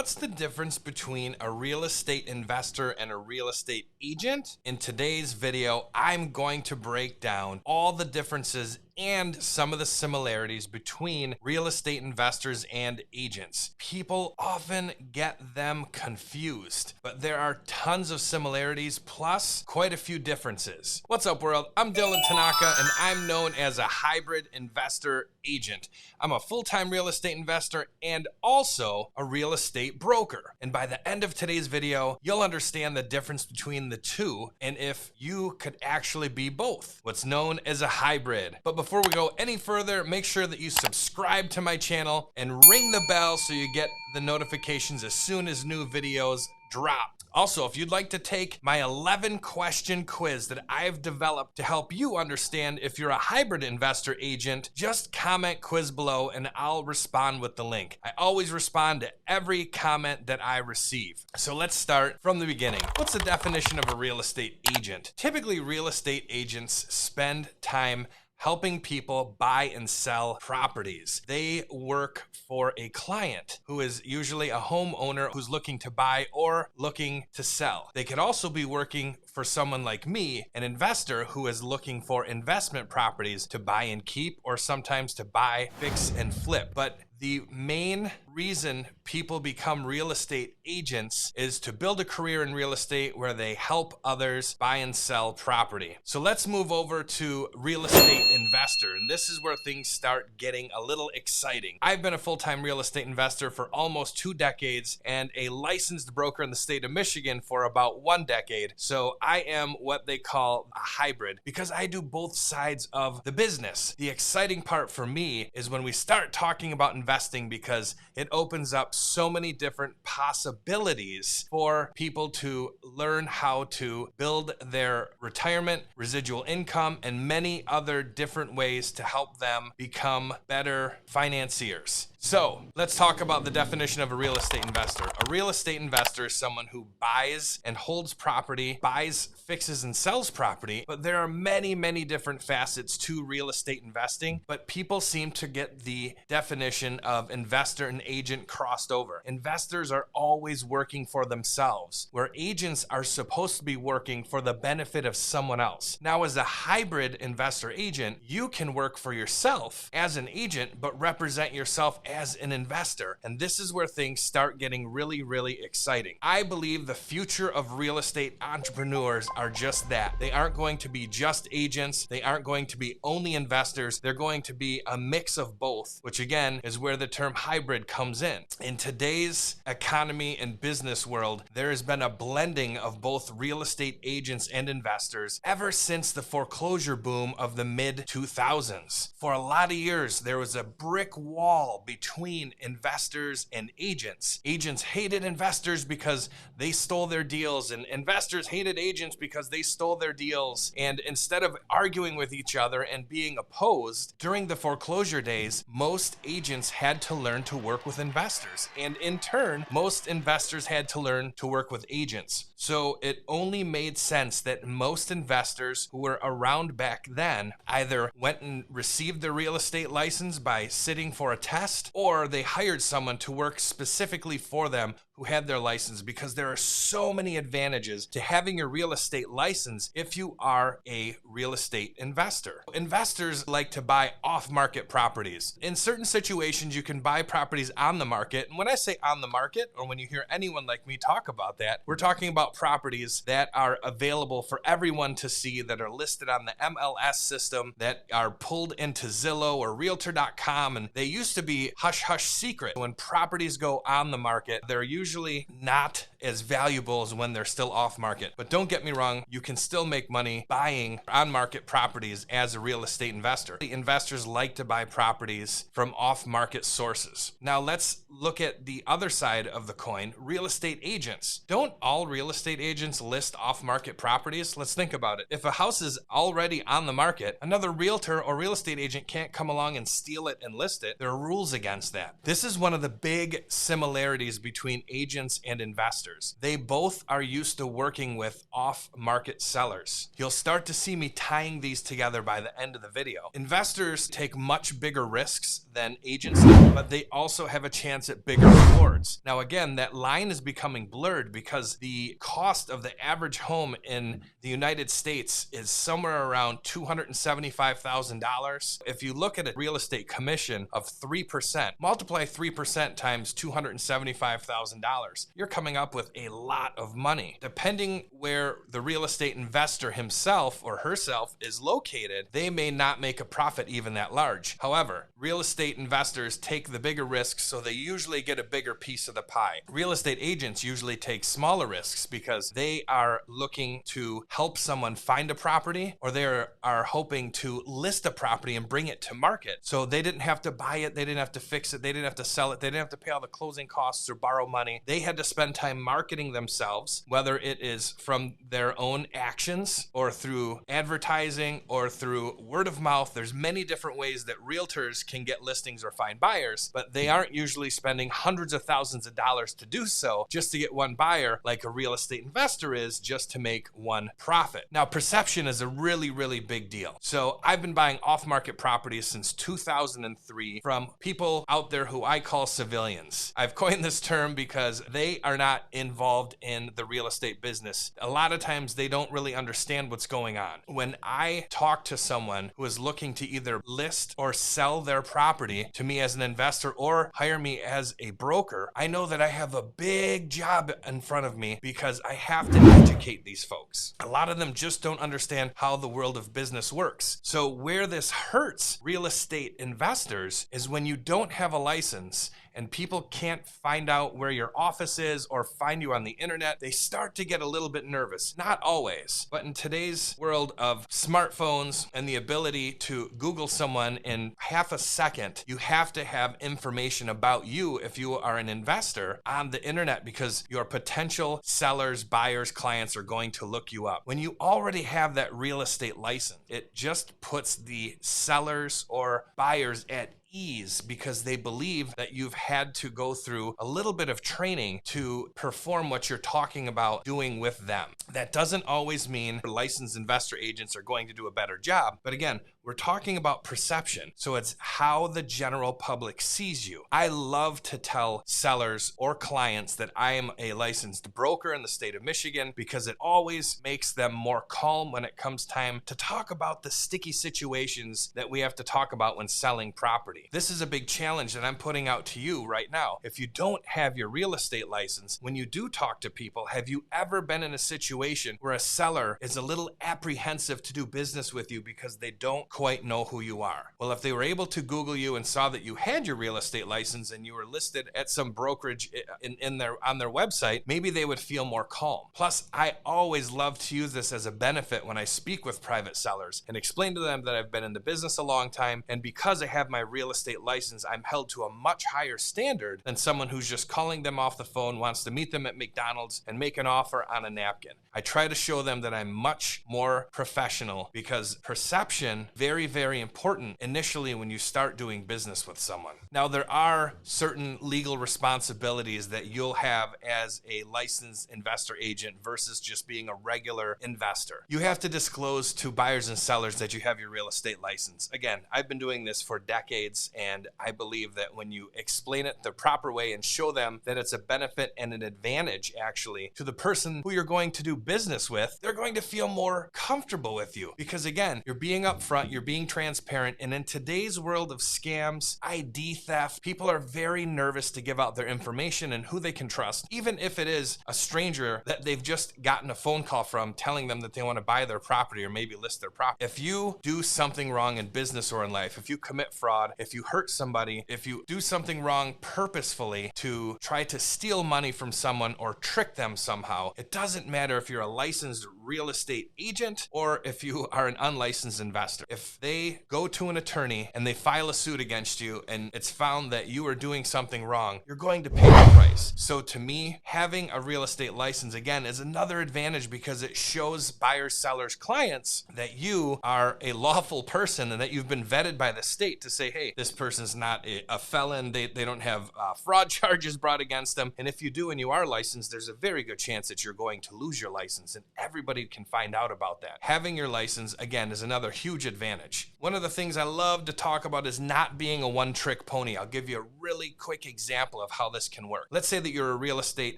What's the difference between a real estate investor and a real estate agent? In today's video, I'm going to break down all the differences and some of the similarities between real estate investors and agents. People often get them confused, but there are tons of similarities plus quite a few differences. What's up, world? I'm Dylan Tanaka, and I'm known as a hybrid investor agent. I'm a full-time real estate investor and also a real estate broker. And by the end of today's video, you'll understand the difference between the two and if you could actually be both, what's known as a hybrid. But before we go any further, make sure that you subscribe to my channel and ring the bell so you get the notifications as soon as new videos drop. Also, if you'd like to take my 11-question quiz that I've developed to help you understand if you're a hybrid investor agent, just comment quiz below and I'll respond with the link. I always respond to every comment that I receive. So let's start from the beginning. What's the definition of a real estate agent? Typically, real estate agents spend time helping people buy and sell properties. They work for a client who is usually a homeowner who's looking to buy or looking to sell. They could also be working for someone like me, an investor who is looking for investment properties to buy and keep, or sometimes to buy, fix, and flip. But the main reason people become real estate agents is to build a career in real estate where they help others buy and sell property. So let's move over to real estate investor. And this is where things start getting a little exciting. I've been a full-time real estate investor for almost 2 decades and a licensed broker in the state of Michigan for about 1 decade. So I am what they call a hybrid because I do both sides of the business. The exciting part for me is when we start talking about investing, because it opens up so many different possibilities for people to learn how to build their retirement, residual income, and many other different ways to help them become better financiers. So let's talk about the definition of a real estate investor. A real estate investor is someone who buys and holds property, buys, fixes, and sells property. But there are many, many different facets to real estate investing, but people seem to get the definition of investor and agent crossed over. Investors are always working for themselves, where agents are supposed to be working for the benefit of someone else. Now, as a hybrid investor agent, you can work for yourself as an agent, but represent yourself as an investor. And this is where things start getting really, really exciting. I believe the future of real estate entrepreneurs are just that. They aren't going to be just agents. They aren't going to be only investors. They're going to be a mix of both, which again is where the term hybrid comes in. In today's economy and business world, there has been a blending of both real estate agents and investors ever since the foreclosure boom of the mid-2000s. For a lot of years, there was a brick wall between investors and agents. Agents hated investors because they stole their deals, and investors hated agents because they stole their deals. And instead of arguing with each other and being opposed, during the foreclosure days, most agents had to learn to work with investors. And in turn, most investors had to learn to work with agents. So it only made sense that most investors who were around back then either went and received their real estate license by sitting for a test, or they hired someone to work specifically for them who had their license, because there are so many advantages to having your real estate license if you are a real estate investor. Investors like to buy off-market properties. In certain situations, you can buy properties on the market. And when I say on the market, or when you hear anyone like me talk about that, we're talking about properties that are available for everyone to see, that are listed on the MLS system, that are pulled into Zillow or Realtor.com. And they used to be hush-hush secret. When properties go on the market, they're usually not as valuable as when they're still off market. But don't get me wrong, you can still make money buying on-market properties as a real estate investor. The investors like to buy properties from off-market sources. Now let's look at the other side of the coin, real estate agents. Don't all real estate agents list off-market properties? Let's think about it. If a house is already on the market, another realtor or real estate agent can't come along and steal it and list it. There are rules against that. This is one of the big similarities between agents and investors. investors. They both are used to working with off-market sellers. You'll start to see me tying these together by the end of the video. Investors take much bigger risks than agents do, but they also have a chance at bigger rewards. Now again, that line is becoming blurred because the cost of the average home in the United States is somewhere around $275,000. If you look at a real estate commission of 3%, multiply 3% times $275,000, you're coming up with a lot of money. Depending where the real estate investor himself or herself is located, they may not make a profit even that large. However, real estate investors take the bigger risks, so they usually get a bigger piece of the pie. Real estate agents usually take smaller risks because they are looking to help someone find a property, or they are hoping to list a property and bring it to market. So they didn't have to buy it, they didn't have to fix it, they didn't have to sell it, they didn't have to pay all the closing costs or borrow money. They had to spend time marketing themselves, whether it is from their own actions or through advertising or through word of mouth. There's many different ways that realtors can get listings or find buyers, but they aren't usually spending hundreds of thousands of dollars to do so just to get one buyer like a real estate investor is just to make one profit. Now, perception is a really, really big deal. So I've been buying off-market properties since 2003 from people out there who I call civilians. I've coined this term because they are not involved in the real estate business. A lot of times they don't really understand what's going on. When I talk to someone who is looking to either list or sell their property to me as an investor or hire me as a broker, I know that I have a big job in front of me because I have to educate these folks. A lot of them just don't understand how the world of business works. So where this hurts real estate investors is when you don't have a license and people can't find out where your office is or find you on the internet, they start to get a little bit nervous. Not always, but in today's world of smartphones and the ability to Google someone in half a second, you have to have information about you if you are an investor on the internet, because your potential sellers, buyers, clients are going to look you up. When you already have that real estate license, it just puts the sellers or buyers at ease because they believe that you've had to go through a little bit of training to perform what you're talking about doing with them. That doesn't always mean licensed investor agents are going to do a better job. But again, we're talking about perception. So it's how the general public sees you. I love to tell sellers or clients that I am a licensed broker in the state of Michigan because it always makes them more calm when it comes time to talk about the sticky situations that we have to talk about when selling property. This is a big challenge that I'm putting out to you right now. If you don't have your real estate license, when you do talk to people, have you ever been in a situation where a seller is a little apprehensive to do business with you because they don't quite know who you are? Well, if they were able to Google you and saw that you had your real estate license and you were listed at some brokerage on their website, maybe they would feel more calm. Plus, I always love to use this as a benefit when I speak with private sellers and explain to them that I've been in the business a long time, and because I have my real estate license, I'm held to a much higher standard than someone who's just calling them off the phone, wants to meet them at McDonald's and make an offer on a napkin. I try to show them that I'm much more professional because perception, very, very important initially when you start doing business with someone. Now, there are certain legal responsibilities that you'll have as a licensed investor agent versus just being a regular investor. You have to disclose to buyers and sellers that you have your real estate license. Again, I've been doing this for decades, and I believe that when you explain it the proper way and show them that it's a benefit and an advantage actually to the person who you're going to do business with, they're going to feel more comfortable with you. Because again, you're being upfront, you're being transparent, and in today's world of scams, ID theft, people are very nervous to give out their information and who they can trust, even if it is a stranger that they've just gotten a phone call from telling them that they want to buy their property or maybe list their property. If you do something wrong in business or in life, if you commit fraud, if you hurt somebody, if you do something wrong purposefully to try to steal money from someone or trick them somehow, it doesn't matter if you're a licensed real estate agent or if you are an unlicensed investor. If they go to an attorney and they file a suit against you and it's found that you are doing something wrong, you're going to pay the price. So to me, having a real estate license, again, is another advantage because it shows buyers, sellers, clients that you are a lawful person and that you've been vetted by the state to say, hey, this person's not a felon. They don't have fraud charges brought against them. And if you do and you are licensed, there's a very good chance that you're going to lose your license, and everybody can find out about that. Having your license, again, is another huge advantage. One of the things I love to talk about is not being a one-trick pony. I'll give you a really quick example of how this can work. Let's say that you're a real estate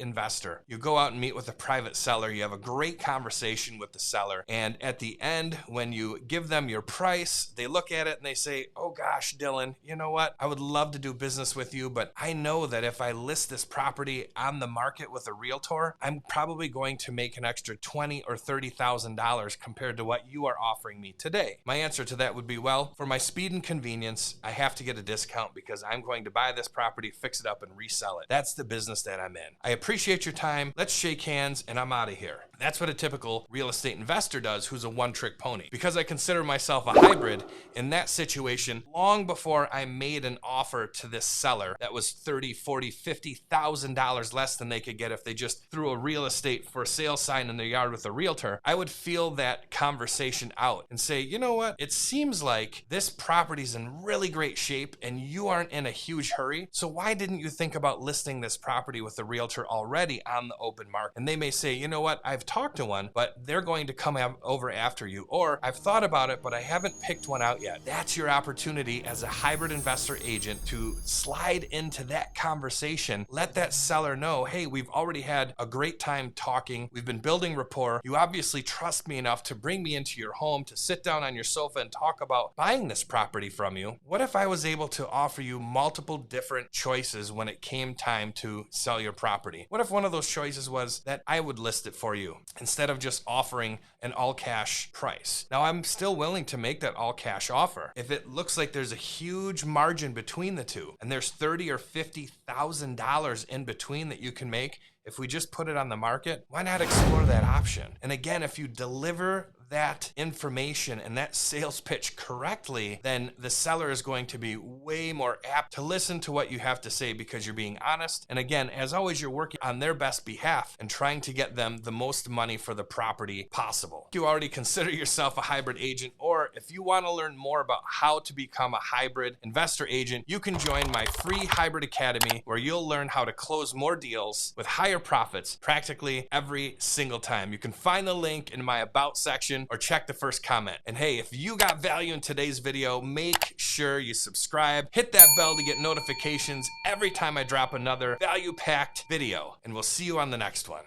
investor. You go out and meet with a private seller. You have a great conversation with the seller. And at the end, when you give them your price, they look at it and they say, oh gosh, Dylan, you know what? I would love to do business with you, but I know that if I list this property on the market with a realtor, I'm probably going to make an extra $20,000 or $30,000 compared to what you are offering me today. My answer to that would be, well, for my speed and convenience, I have to get a discount because I'm going to buy this property, fix it up, and resell it. That's the business that I'm in. I appreciate your time. Let's shake hands, and I'm out of here. That's what a typical real estate investor does who's a one-trick pony. Because I consider myself a hybrid, in that situation, long before I made an offer to this seller that was $30,000, $40,000, $50,000 less than they could get if they just threw a real estate for sale sign in their yard with a realtor, I would feel that conversation out and say, you know what? It seems like this property's in really great shape and you aren't in a huge hurry. So why didn't you think about listing this property with a realtor already on the open market? And they may say, you know what? I've talked to one, but they're going to come over after you. Or I've thought about it, but I haven't picked one out yet. That's your opportunity as a hybrid investor agent to slide into that conversation. Let that seller know, hey, we've already had a great time talking. We've been building rapport. You obviously trust me enough to bring me into your home, to sit down on your sofa and talk about buying this property from you. What if I was able to offer you multiple different choices when it came time to sell your property? What if one of those choices was that I would list it for you instead of just offering an all cash price? Now, I'm still willing to make that all cash offer if it looks like there's a huge margin between the two and there's $30,000 or $50,000 in between that you can make. If we just put it on the market, why not explore that option? And again, if you deliver that information and that sales pitch correctly, then the seller is going to be way more apt to listen to what you have to say because you're being honest. And again, as always, you're working on their best behalf and trying to get them the most money for the property possible. If you already consider yourself a hybrid agent, or if you want to learn more about how to become a hybrid investor agent, you can join my free Hybrid Academy where you'll learn how to close more deals with higher profits practically every single time. You can find the link in my About section or check the first comment. And hey, if you got value in today's video, make sure you subscribe, hit that bell to get notifications every time I drop another value-packed video, and we'll see you on the next one.